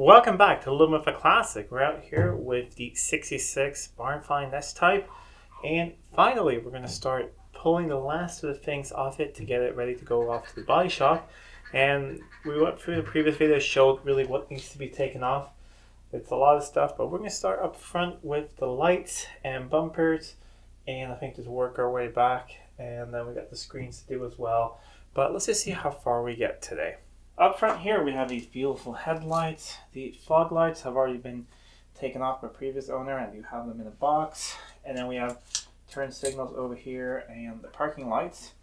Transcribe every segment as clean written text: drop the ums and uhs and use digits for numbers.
Welcome back to Living with a Classic. We're out here with the 66 barnfind nest type, and finally we're going to start pulling the last of the things off it to get it ready to go off to the body shop. And we went through the previous video, showed really what needs to be taken off. It's a lot of stuff, but we're going to start up front with the lights and bumpers, and I think just work our way back, and then we got the screens to do as well. But let's just see how far we get today. Up front here we have these beautiful headlights. The fog lights have already been taken off by previous owner, and you have them in a box. And then we have turn signals over here and the parking lights.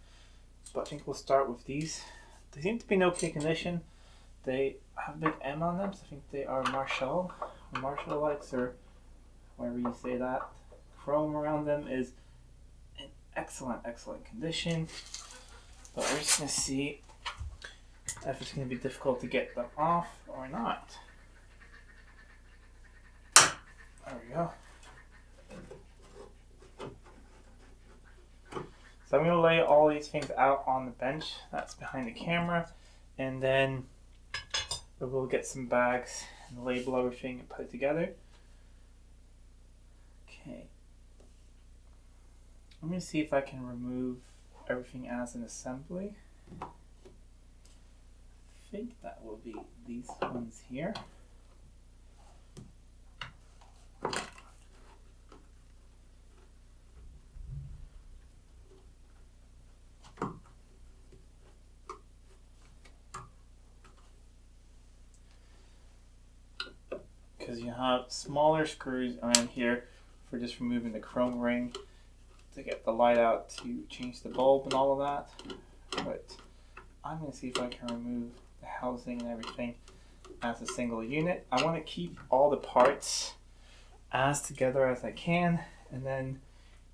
So I think we'll start with these. They seem to be in okay condition. They have a big M on them, so I think they are Marshall lights, or however you say that. Chrome around them is in excellent condition. But we're just going to see if it's going to be difficult to get them off or not. There we go. So I'm going to lay all these things out on the bench that's behind the camera, and then we'll get some bags and label everything and put it together. Okay. I'm going to see if I can remove everything as an assembly. I think that will be these ones here. Because you have smaller screws around here for just removing the chrome ring to get the light out to change the bulb and all of that. But I'm going to see if I can remove the housing and everything as a single unit. I want to keep all the parts as together as I can, and then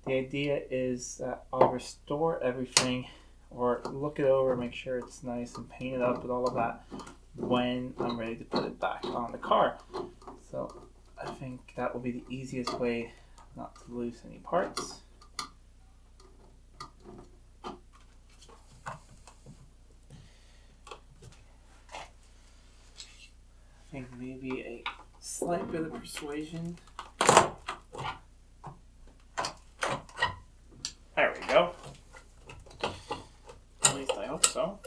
the idea is that I'll restore everything or look it over, make sure it's nice and painted up and all of that when I'm ready to put it back on the car. So I think that will be the easiest way not to lose any parts. I think maybe a slight bit of persuasion. There we go. At least I hope so.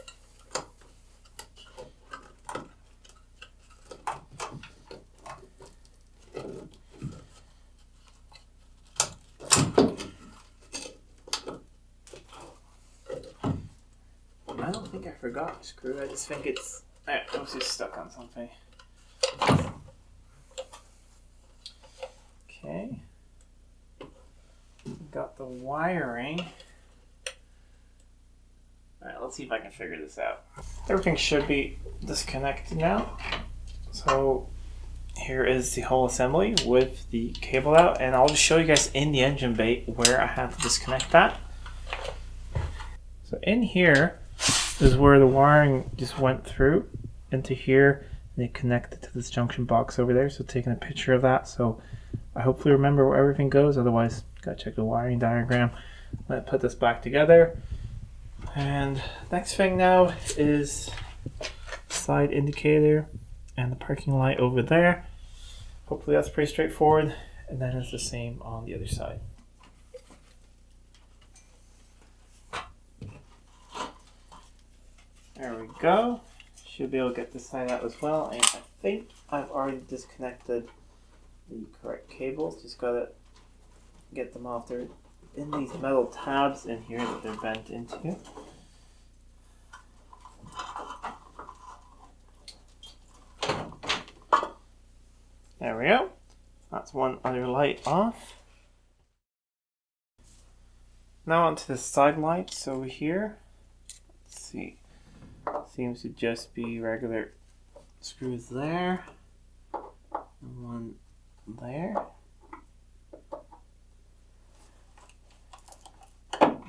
I don't think I forgot the screw. I just think it was just stuck on something. Okay, got the wiring. Alright, let's see if I can figure this out. Everything should be disconnected now. So here is the whole assembly with the cable out, and I'll just show you guys in the engine bay where I have to disconnect that. So in here is where the wiring just went through into here, and it connected to this junction box over there. So taking a picture of that, so I hopefully remember where everything goes. Otherwise, gotta check the wiring diagram. Let's put this back together. And next thing now is side indicator and the parking light over there. Hopefully that's pretty straightforward. And then it's the same on the other side. There we go. Should be able to get this side out as well. And I think I've already disconnected the correct cables. Just gotta get them off. They're in these metal tabs in here that they're bent into. There we go. That's one other light off. Now onto the side lights over here. Let's see. Seems to just be regular screws there. And one there.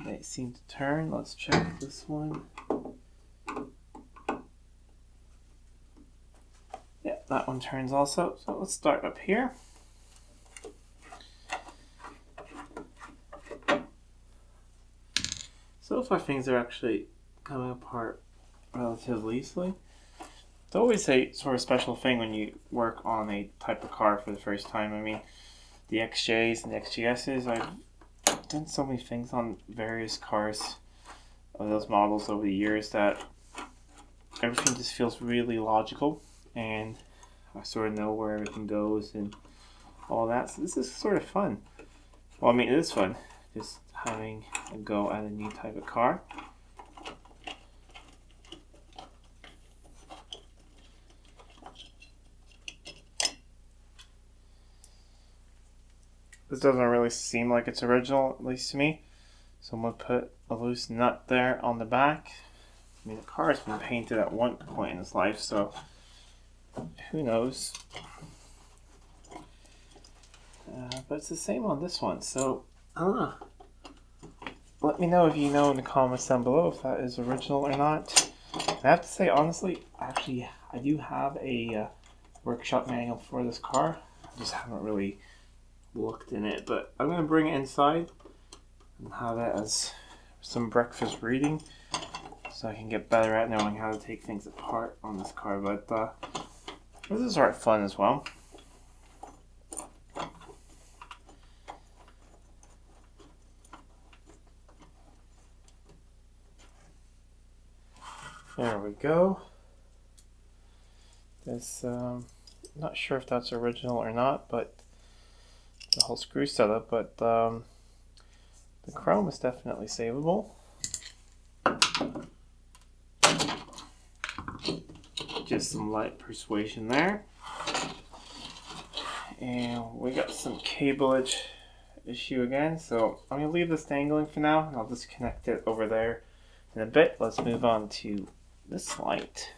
They seem to turn. Let's check this one. Yeah, that one turns also. So let's start up here. So far things are actually coming apart relatively easily. It's always a sort of special thing when you work on a type of car for the first time. I mean, the XJs and the XGSs, I've done so many things on various cars of those models over the years that everything just feels really logical, and I sort of know where everything goes and all that. So this is sort of fun. Well, I mean, it is fun just having a go at a new type of car. This doesn't really seem like it's original, at least to me. Someone put a loose nut there on the back. I mean, the car has been painted at one point in its life, so who knows. But it's the same on this one, so I don't know. Let me know if you know in the comments down below if that is original or not. I have to say, honestly, actually, I do have a workshop manual for this car. I just haven't really looked in it, but I'm going to bring it inside and have it as some breakfast reading so I can get better at knowing how to take things apart on this car. But this is sort of fun as well. There we go. This, not sure if that's original or not, but the whole screw setup, but the chrome is definitely savable. Just some light persuasion there. And we got some cableage issue again, so I'm going to leave this dangling for now, and I'll just connect it over there in a bit. Let's move on to this light.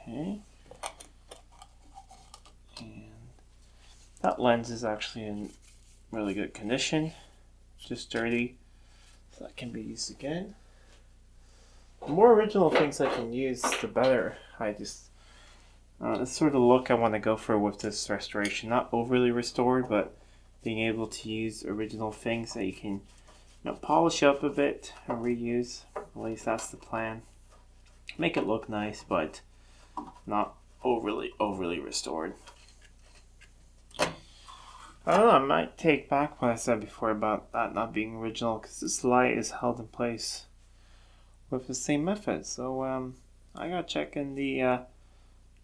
Okay. And that lens is actually in really good condition. Just dirty, so that can be used again. The more original things I can use, the better. It's sort of the look I want to go for with this restoration. Not overly restored, but being able to use original things that you can, polish up a bit and reuse. At least that's the plan. Make it look nice, but not overly restored. I don't know, I might take back what I said before about that not being original, because this light is held in place with the same method. So I gotta check in the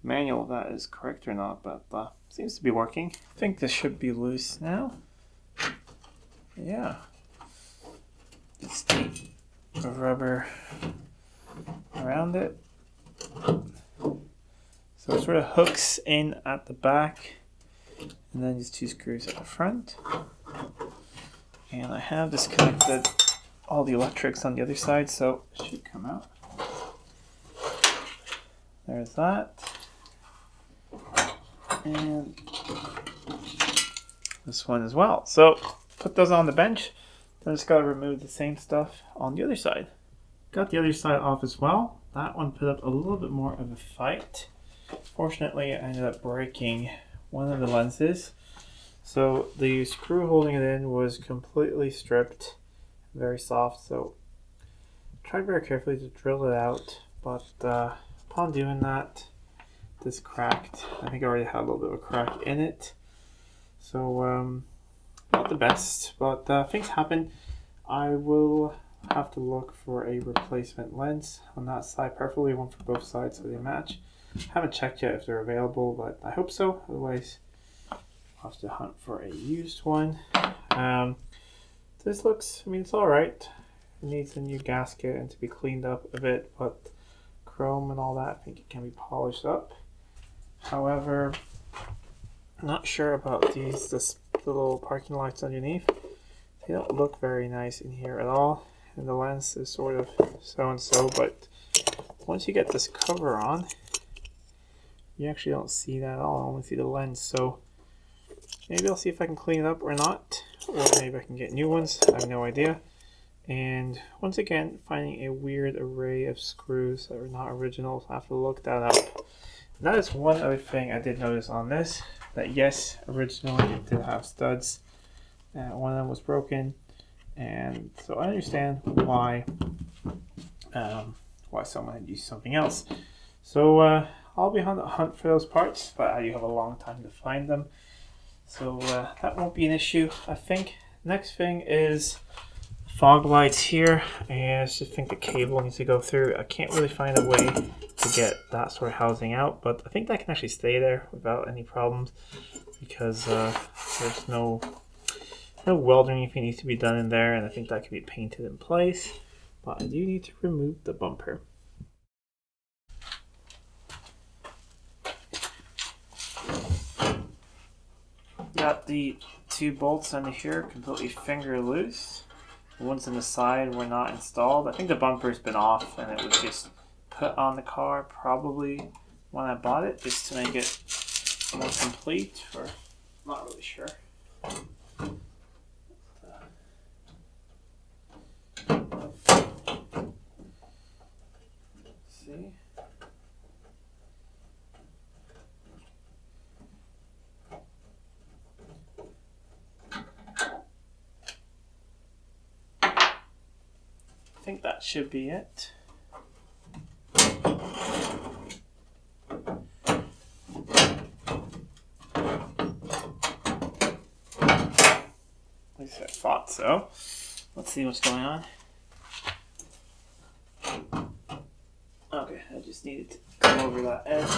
manual if that is correct or not, but seems to be working. I think this should be loose now. Yeah. Just take the rubber around it. So it sort of hooks in at the back, and then just 2 screws at the front. And I have disconnected all the electrics on the other side, so it should come out. There's that. And this one as well. So put those on the bench. Then I just got to remove the same stuff on the other side. Got the other side off as well. That one put up a little bit more of a fight. Fortunately, I ended up breaking one of the lenses. So the screw holding it in was completely stripped, very soft. So I tried very carefully to drill it out, but upon doing that, this cracked. I think I already had a little bit of a crack in it. So not the best, but things happen. I will have to look for a replacement lens on that side, preferably one for both sides so they match. Haven't checked yet if they're available, but I hope so. Otherwise, I'll have to hunt for a used one. This looks, it's alright. It needs a new gasket and to be cleaned up a bit, but chrome and all that, I think it can be polished up. However, I'm not sure about these, the little parking lights underneath. They don't look very nice in here at all. And the lens is sort of so-and-so, but once you get this cover on, you actually don't see that at all. I only see the lens, so maybe I'll see if I can clean it up or not, or maybe I can get new ones. I have no idea. And once again, finding a weird array of screws that are not original. So I have to look that up. That is one other thing I did notice on this, that yes, originally it did have studs. One of them was broken, and so I understand why someone had used something else. So I'll be on the hunt for those parts, but I do have a long time to find them. So that won't be an issue, I think. Next thing is fog lights here, and I just think the cable needs to go through. I can't really find a way to get that sort of housing out, but I think that can actually stay there without any problems because there's no welding if it needs to be done in there, and I think that can be painted in place. But I do need to remove the bumper. Got the two bolts under here completely finger loose. The ones on the side were not installed. I think the bumper's been off and it was just put on the car probably when I bought it just to make it more complete, or I'm not really sure. See? I think that should be it. At least I thought so. Let's see what's going on. Okay, I just needed to come over that edge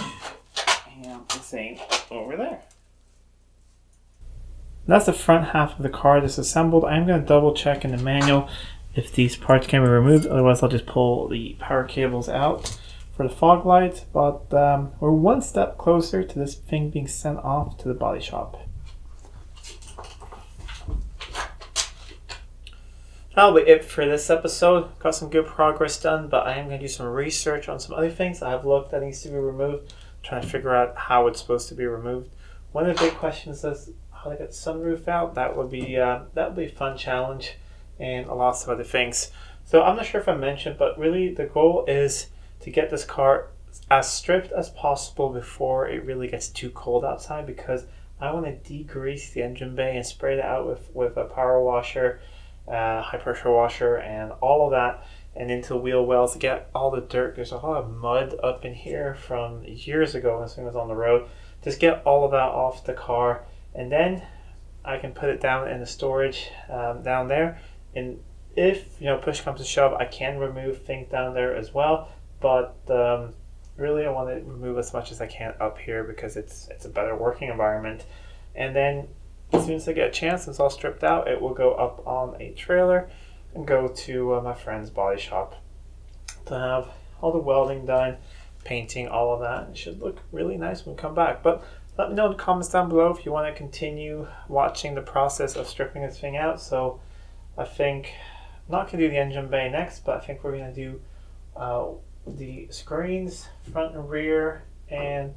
and the same over there. That's the front half of the car disassembled. I'm going to double check in the manual if these parts can be removed. Otherwise, I'll just pull the power cables out for the fog lights. But we're one step closer to this thing being sent off to the body shop. That'll be it for this episode. Got some good progress done, but I am going to do some research on some other things I've looked that needs to be removed. Trying to figure out how it's supposed to be removed. One of the big questions is how to get the sunroof out. That would be a fun challenge, and lots of other things. So I'm not sure if I mentioned, but really the goal is to get this car as stripped as possible before it really gets too cold outside, because I want to degrease the engine bay and spray it out with a power washer, high pressure washer, and all of that, and into the wheel wells to get all the dirt. There's a lot of mud up in here from years ago when this thing was on the road. Just get all of that off the car, and then I can put it down in the storage down there. And if push comes to shove, I can remove things down there as well. But really, I want to remove as much as I can up here because it's a better working environment. And then as soon as I get a chance, it's all stripped out, it will go up on a trailer and go to my friend's body shop to have all the welding done, painting, all of that. It should look really nice when we come back. But let me know in the comments down below if you want to continue watching the process of stripping this thing out. So I think I'm not going to do the engine bay next, but I think we're going to do the screens, front and rear, and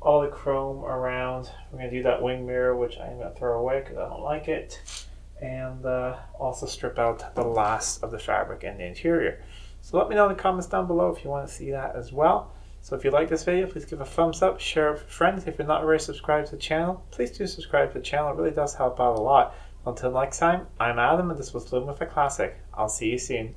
all the chrome around. We're going to do that wing mirror, which I'm going to throw away because I don't like it, and also strip out the last of the fabric and the interior. So let me know in the comments down below if you want to see that as well. So if you like this video, please give a thumbs up, share it with friends. If you're not already subscribed to the channel, please do subscribe to the channel. It really does help out a lot. Until next time, I'm Adam, and this was Living with a Classic. I'll see you soon.